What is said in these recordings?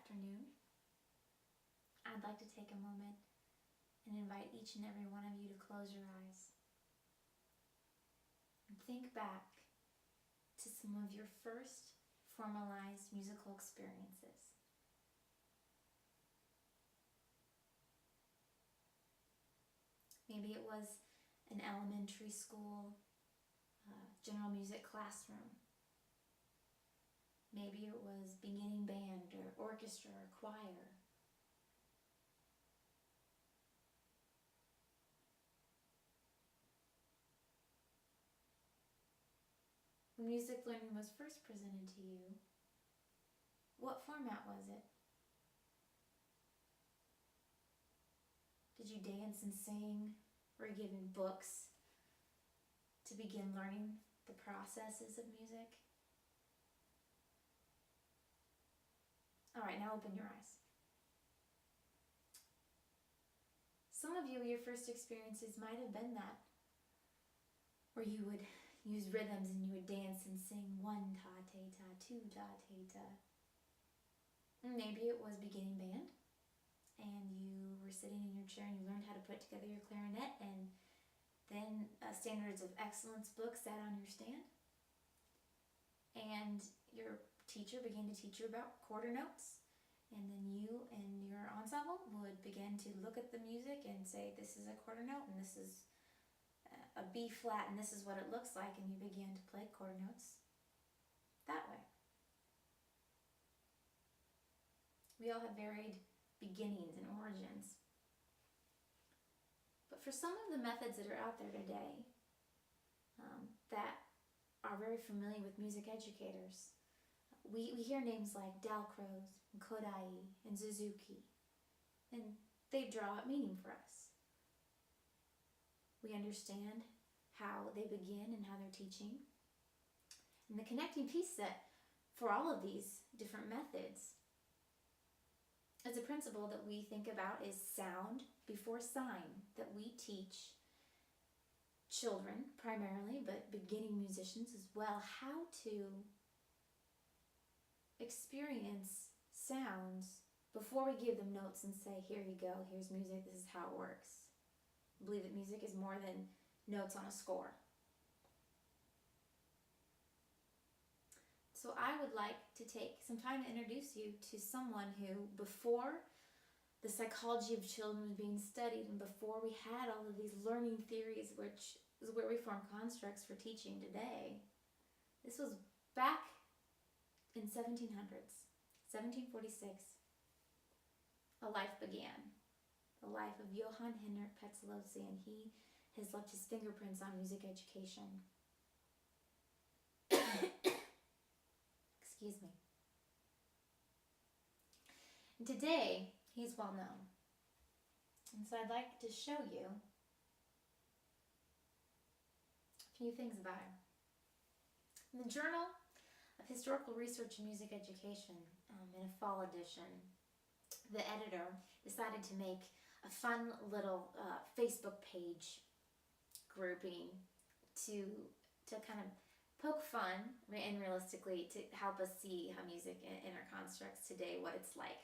afternoon, I'd like to take a moment and invite each and every one of you to close your eyes and think back to some of your first formalized musical experiences. Maybe it was an elementary school general music classroom. Maybe it was beginning band or orchestra or choir. When music learning was first presented to you, what format was it? Did you dance and sing? Were you given books to begin learning the processes of music? All right, now open your eyes. Some of you, your first experiences might have been that, where you would use rhythms and you would dance and sing one ta-ta-ta, two ta-ta-ta. Maybe it was beginning band, and you were sitting in your chair and you learned how to put together your clarinet, and then Standards of Excellence book sat on your stand, and your teacher began to teach you about quarter notes, and then you and your ensemble would begin to look at the music and say, this is a quarter note, and this is a B flat, and this is what it looks like, and you began to play quarter notes that way. We all have varied beginnings and origins. But for some of the methods that are out there today that are very familiar with music educators, we hear names like Dalcroze, and Kodai, and Suzuki, and they draw out meaning for us. We understand how they begin and how they're teaching. And the connecting piece that for all of these different methods is a principle that we think about is sound before sign, that we teach children primarily, but beginning musicians as well, how to experience sounds before we give them notes and say, here you go, here's music, this is how it works. I believe that music is more than notes on a score. So I would like to take some time to introduce you to someone who, before the psychology of children was being studied and before we had all of these learning theories, which is where we form constructs for teaching today, this was back in 1700s, 1746, a life began. The life of Johann Henrik Pestalozzi, and he has left his fingerprints on music education. Excuse me. And today, he's well known. And so I'd like to show you a few things about him. In the Journal of Historical Research in Music Education, in a fall edition, the editor decided to make a fun little Facebook page grouping to kind of poke fun and realistically to help us see how music in our constructs today, what it's like.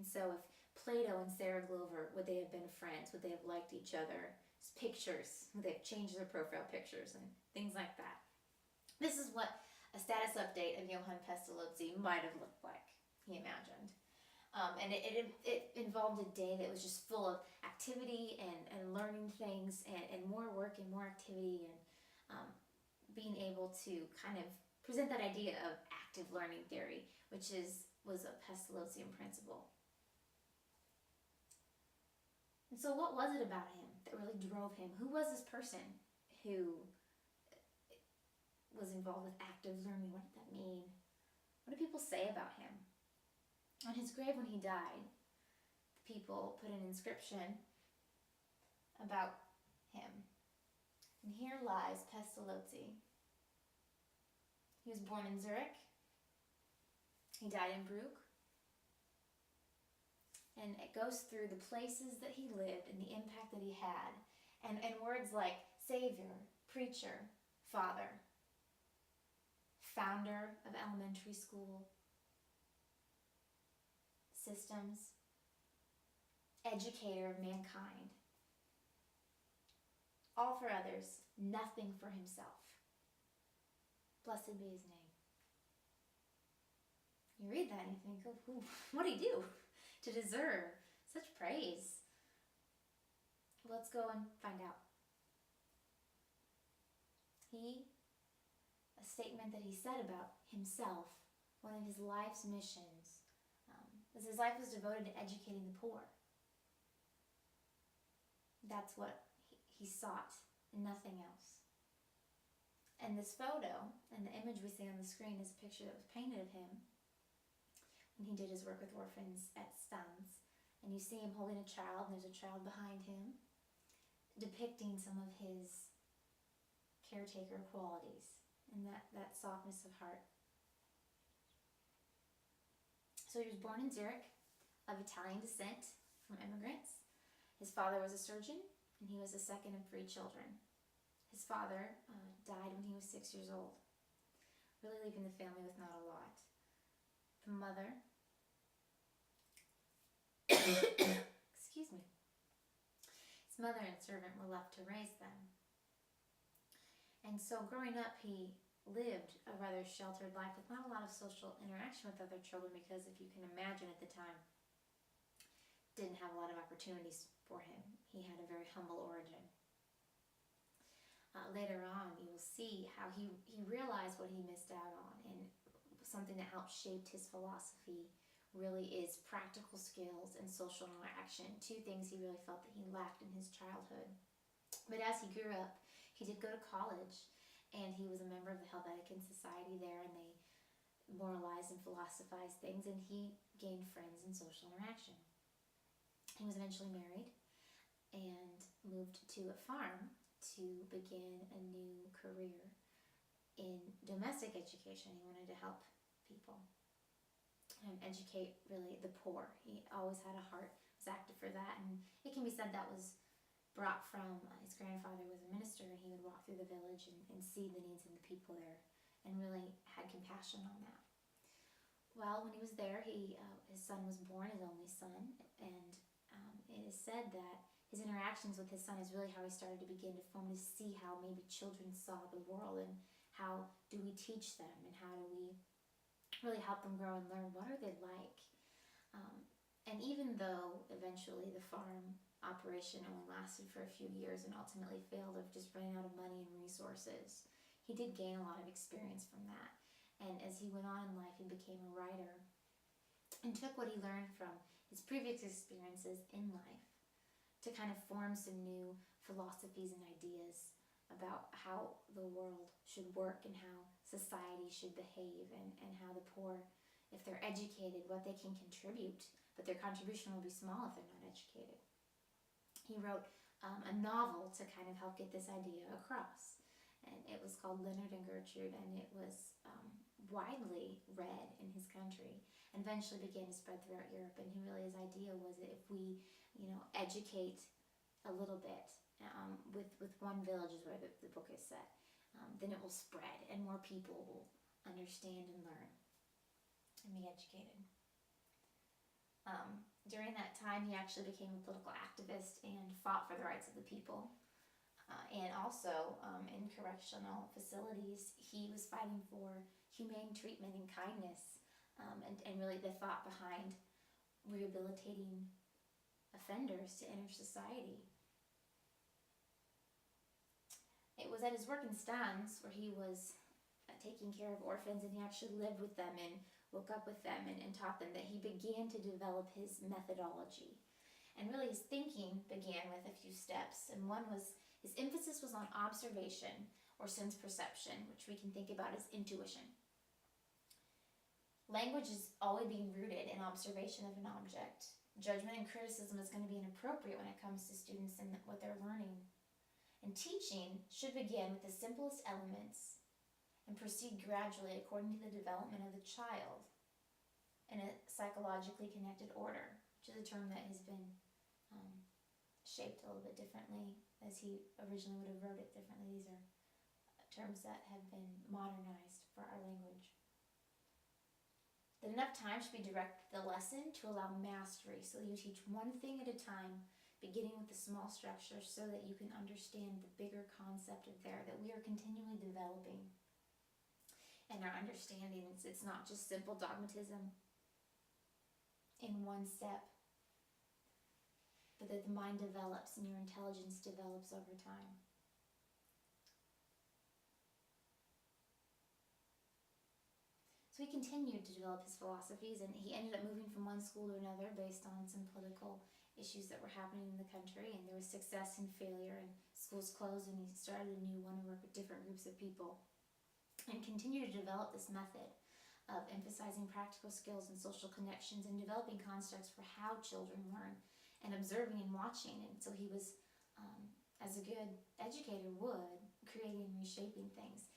And so if Plato and Sarah Glover, would they have been friends? Would they have liked each other? Pictures, would they have changed their profile pictures and things like that? This is what a status update of Johann Pestalozzi might have looked like, he imagined. And it involved a day that was just full of activity and learning things and more work and more activity and being able to kind of present that idea of active learning theory, which was a Pestalozzian principle. And so what was it about him that really drove him? Who was this person who was involved with active learning? What did that mean? What do people say about him? On his grave when he died, the people put an inscription about him. And here lies Pestalozzi. He was born in Zurich. He died in Brugg. And it goes through the places that he lived and the impact that he had. And words like savior, preacher, father, founder of elementary school, systems, educator of mankind, all for others, nothing for himself. Blessed be his name. You read that and you think, oh, what did he do to deserve such praise? Let's go and find out. A statement that he said about himself, one of his life's missions, was his life was devoted to educating the poor. That's what he sought, and nothing else. And this photo, and the image we see on the screen, is a picture that was painted of him when he did his work with orphans at Stans. And you see him holding a child, and there's a child behind him, depicting some of his caretaker qualities and that softness of heart. So he was born in Zurich, of Italian descent, from immigrants. His father was a surgeon, and he was the second of 3 children. His father died when he was 6 years old, really leaving the family with not a lot. The mother, excuse me, his mother and servant were left to raise them. And so growing up, he lived a rather sheltered life with not a lot of social interaction with other children, because if you can imagine at the time, didn't have a lot of opportunities for him. He had a very humble origin. Later on, you will see how he realized what he missed out on, and something that helped shape his philosophy really is practical skills and social interaction, 2 things he really felt that he lacked in his childhood. But as he grew up, he did go to college, and he was a member of the Helvetica Society there, and they moralized and philosophized things, and he gained friends and social interaction. He was eventually married and moved to a farm to begin a new career in domestic education. He wanted to help people and educate really the poor. He always had a heart, was active for that, and it can be said that was brought from his grandfather was a minister, and he would walk through the village and see the needs of the people there, and really had compassion on that. Well, when he was there, his son was born, his only son, and it is said that his interactions with his son is really how he started to begin to form, to see how maybe children saw the world, and how do we teach them, and how do we really help them grow and learn what are they like. And even though eventually the farm operation only lasted for a few years and ultimately failed of just running out of money and resources, he did gain a lot of experience from that. And as he went on in life, he became a writer and took what he learned from his previous experiences in life to kind of form some new philosophies and ideas about how the world should work and how society should behave, and how the poor, if they're educated, what they can contribute, but their contribution will be small if they're not educated. He wrote a novel to kind of help get this idea across, and it was called Leonard and Gertrude, and it was widely read in his country, and eventually began to spread throughout Europe. And his idea was that if we, educate a little bit with one village, is where the book is set, then it will spread, and more people will understand and learn and be educated. During that time, he actually became a political activist and fought for the rights of the people. And also, in correctional facilities, he was fighting for humane treatment and kindness, and really the thought behind rehabilitating offenders to enter society. It was at his work in Stans where he was taking care of orphans, and he actually lived with them and woke up with them and taught them, that he began to develop his methodology. And really his thinking began with a few steps, and one was his emphasis was on observation or sense perception, which we can think about as intuition. Language is always being rooted in observation of an object. Judgment and criticism is going to be inappropriate when it comes to students and what they're learning. And teaching should begin with the simplest elements and proceed gradually according to the development of the child in a psychologically connected order, which is a term that has been shaped a little bit differently as he originally would have wrote it differently. These are terms that have been modernized for our language. that enough time should be directed to the lesson to allow mastery. So you teach one thing at a time, beginning with the small structure, so that you can understand the bigger concept of there that we are continually developing. And our understanding, it's not just simple dogmatism in one step, but that the mind develops and your intelligence develops over time. So he continued to develop his philosophies, and he ended up moving from one school to another based on some political issues that were happening in the country, and there was success and failure, and schools closed, and he started a new one to work with different groups of people, and continued to develop this method of emphasizing practical skills and social connections and developing constructs for how children learn and observing and watching. And so he was, as a good educator would, creating and reshaping things.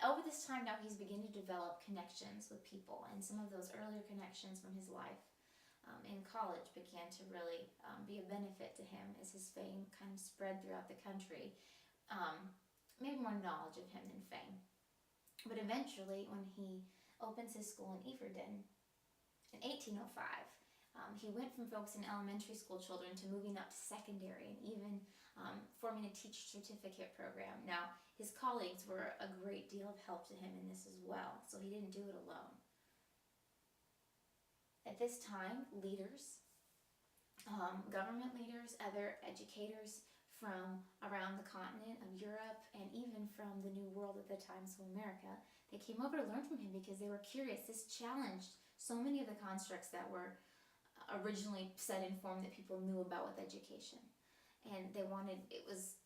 Over this time now, he's beginning to develop connections with people, and some of those earlier connections from his life in college began to really be a benefit to him as his fame kind of spread throughout the country. Maybe more knowledge of him than fame. But eventually, when he opens his school in Everden in 1805, he went from focusing elementary school children to moving up to secondary and even forming a teacher certificate program. Now, his colleagues were a great deal of help to him in this as well, so he didn't do it alone. At this time, leaders, government leaders, other educators from around the continent of Europe and even from the New World at the time, so America, they came over to learn from him because they were curious. This challenged so many of the constructs that were originally set in form that people knew about with education. And they wanted, it was